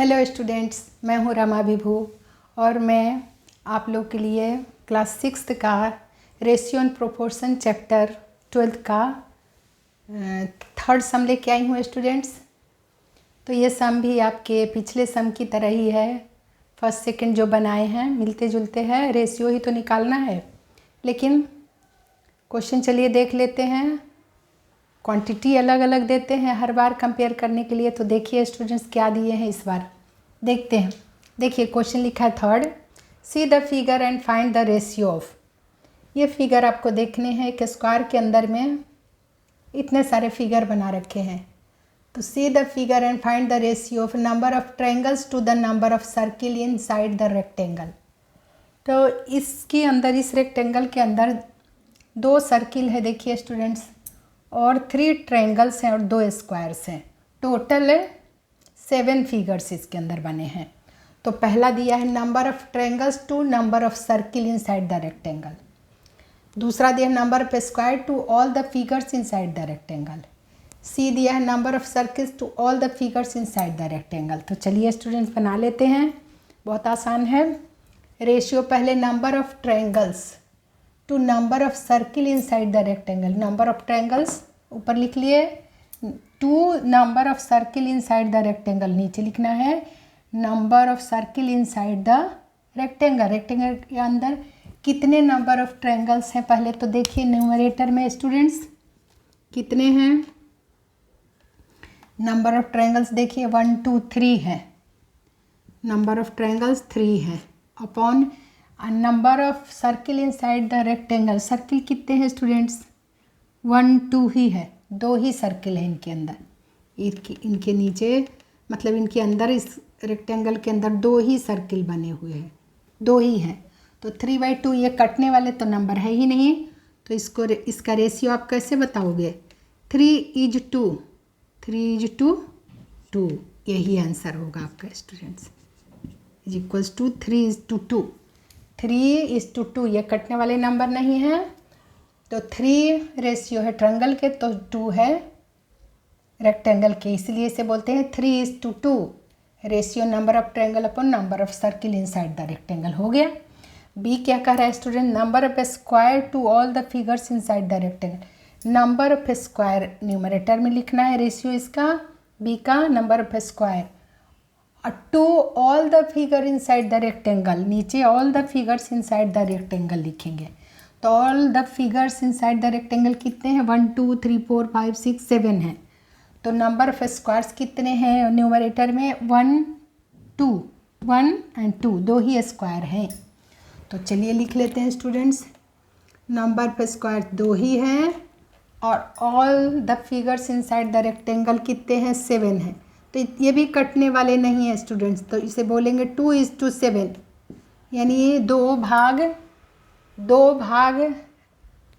Hello students, मैं हूँ रमा विभू और मैं आप लोग के लिए क्लास 6 का रेशियो एंड प्रोपोर्शन चैप्टर 12 का थर्ड सम लेके आई हूँ स्टूडेंट्स। तो ये सम भी आपके पिछले सम की तरह ही है। फर्स्ट सेकंड जो बनाए हैं मिलते जुलते हैं, रेशियो ही तो निकालना है। लेकिन क्वेश्चन चलिए देख लेते हैं। क्वांटिटी अलग अलग देते हैं हर बार कंपेयर करने के लिए। तो देखिए स्टूडेंट्स क्या दिए हैं इस बार, देखते हैं। देखिए क्वेश्चन लिखा है third, C the figure and find the ratio of. ये फिगर आपको देखने हैं कि स्क्वायर के अंदर में इतने सारे फिगर बना रखे हैं। तो see the figure and find the ratio of number of triangles to the number of circle inside the rectangle. तो इसके अंदर, इस रेक्टेंगल के अंदर 2 सर्किल है देखिए स्टूडेंट्स, और 3 ट्रायंगल्स हैं और 2 स्क्वायर्स हैं। टोटल 7 फिगर्स इसके अंदर बने हैं। तो पहला दिया है number of triangles to number of circle inside the rectangle. दूसरा दिया है number of square to all the figures inside the rectangle. C दिया है number of circles to all the figures inside the rectangle. तो चलिए students बना लेते हैं, बहुत आसान है। रेशियो पहले number of triangles to number of circle inside the rectangle. Number of triangles ऊपर लिख लिए, to number of circle inside the rectangle नीचे लिखना है। Number of circle inside the rectangle, rectangle के अंदर कितने नंबर ऑफ ट्रायंगल्स हैं पहले तो देखिए न्यूमरेटर में स्टूडेंट्स कितने हैं। नंबर ऑफ ट्रायंगल्स देखिए 1 2 3 है, नंबर ऑफ ट्रायंगल्स 3 है, upon number of circle inside the rectangle. Circle कितने हैं स्टूडेंट्स, 1 2 ही है, 2 ही सर्किल है इनके अंदर। इनके नीचे मतलब इनके अंदर, इस रेक्टेंगल के अंदर 2 ही सर्किल बने हुए हैं, 2 ही हैं। तो 3/2 ये कटने वाले तो नंबर है ही नहीं। तो इसका रेशियो आप कैसे बताओगे, 3:2, 3:2, यही आंसर होगा आपका स्टूडेंट्स, इज इक्वल्स टू 3:2। 3:2 ये कटने वाले नंबर नहीं है। तो 3 रेशियो है ट्रायंगल के, तो 2 है रेक्टेंगल के, इसलिए इसे बोलते हैं 3:2 ratio number of triangle upon number of circle inside the rectangle. हो गया। बी क्या कह रहा है student, number of square to all the figures inside the rectangle. Number of square numerator में लिखना है रेशियो इसका, बी का number of square, to all the figure inside the rectangle, नीचे all the figures inside the rectangle लिखेंगे। तो all the figures inside the rectangle कितने हैं, 1 2 3 4 5 6 7 हैं। तो नंबर ऑफ स्क्वायर्स कितने हैं न्यूमरेटर में, 1 2, 1 एंड 2, 2 ही स्क्वायर हैं। तो चलिए लिख लेते हैं स्टूडेंट्स, नंबर ऑफ स्क्वायर 2 ही हैं और all the figures inside the rectangle कितने हैं, 7 हैं। तो ये भी कटने वाले नहीं है स्टूडेंट्स, तो इसे बोलेंगे 2:7, यानी 2 भाग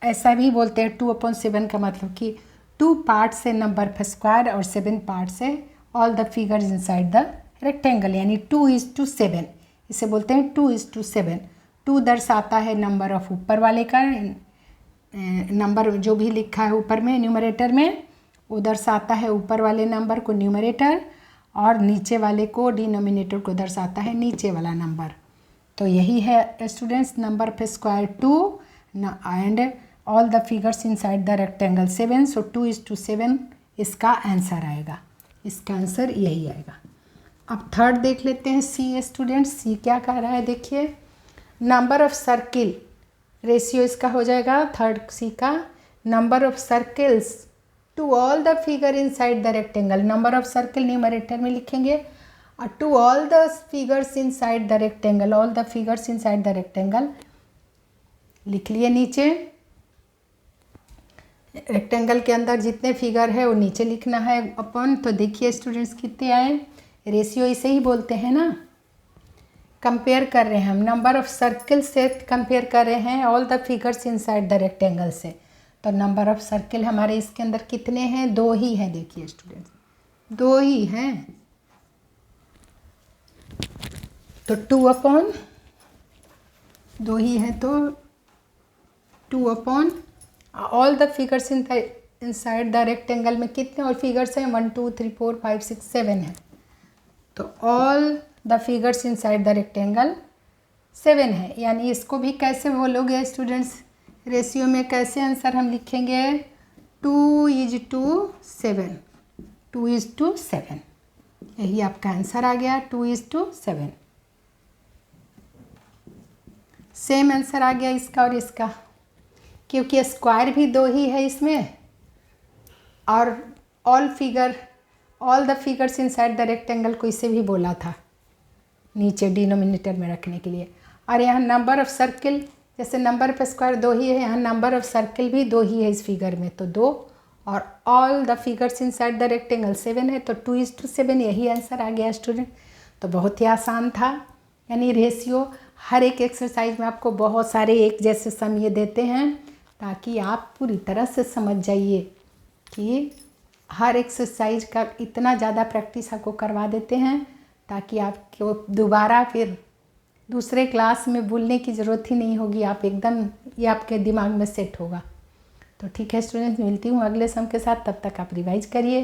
ऐसा भी बोलते हैं। 2/7 का मतलब कि 2 पार्ट्स है नंबर ऑफ स्क्वायर और 7 पार्ट्स है all the figures inside the rectangle, यानी 2:7 इसे बोलते हैं 2:7। 2 दर्शाता है नंबर ऑफ ऊपर वाले का, नंबर जो भी लिखा है ऊपर में न्यूमरेटर में वो दर्शाता है ऊपर वाले नंबर को न्यूमरेटर, और नीचे वाले को डिनोमिनेटर को दर्शाता है नीचे वाला नंबर। तो यही है students, number of square 2 and all the figures inside the rectangle 7। सो 2:7 इसका आंसर आएगा, इसका आंसर यही आएगा। अब थर्ड देख लेते हैं, सी स्टूडेंट्स, सी क्या कह रहा है देखिए, नंबर ऑफ सर्किल, रेशियो इसका हो जाएगा थर्ड सी का, number of circles to all the figure inside the rectangle. Number of circle numerator में लिखेंगे और to all the figures inside the rectangle, all the figures inside the rectangle लिख लिए नीचे। रेक्टेंगल के अंदर जितने फिगर है वो नीचे लिखना है अपन। तो देखिए स्टूडेंट्स कितने आए, रेशियो इसे ही बोलते हैं ना, कंपेयर कर रहे हैं हम, नंबर ऑफ सर्किल से कंपेयर कर रहे हैं all the figures inside the rectangle से। तो नंबर ऑफ सर्किल हमारे इसके अंदर कितने हैं, 2 ही हैं देखिए स्टूडेंट्स, 2 ही हैं। तो 2 ही है, तो 2 all the figures inside the rectangle में कितने और फिगर्स हैं, 1 2 3 4 5 6 7 हैं। तो all the figures inside the rectangle 7 है। यानी इसको भी कैसे बोलोगे स्टूडेंट्स, रेशियो में कैसे आंसर हम लिखेंगे, 2:7, 2:7, यही आपका आंसर आ गया, 2:7। सेम आंसर आ गया इसका और इसका, क्योंकि स्क्वायर भी 2 ही है इसमें, और all the figures inside the rectangle को इसे भी बोला था नीचे डिनोमिनेटर में रखने के लिए। और यहाँ नंबर ऑफ सर्किल, जैसे नंबर ऑफ स्क्वायर 2 ही है, यहाँ नंबर ऑफ सर्किल भी 2 ही है इस फिगर में, तो 2, और all the figures inside the rectangle 7 है, तो 2:7 यही आंसर आ गया स्टूडेंट। तो बहुत ही आसान था। यानी रेशियो हर एक एक्सरसाइज में आपको बहुत सारे एक जैसे सम ये देते हैं, ताकि आप पूरी तरह से समझ जाइए कि हर एक्सरसाइज का इतना ज़्यादा प्रैक्टिस आपको करवा देते हैं, ताकि आपको दोबारा फिर दूसरे क्लास में भूलने की ज़रूरत ही नहीं होगी, आप एकदम ये आपके दिमाग में सेट होगा। तो ठीक है स्टूडेंट्स, मिलती हूँ अगले सम के साथ, तब तक आप रिवाइज करिए।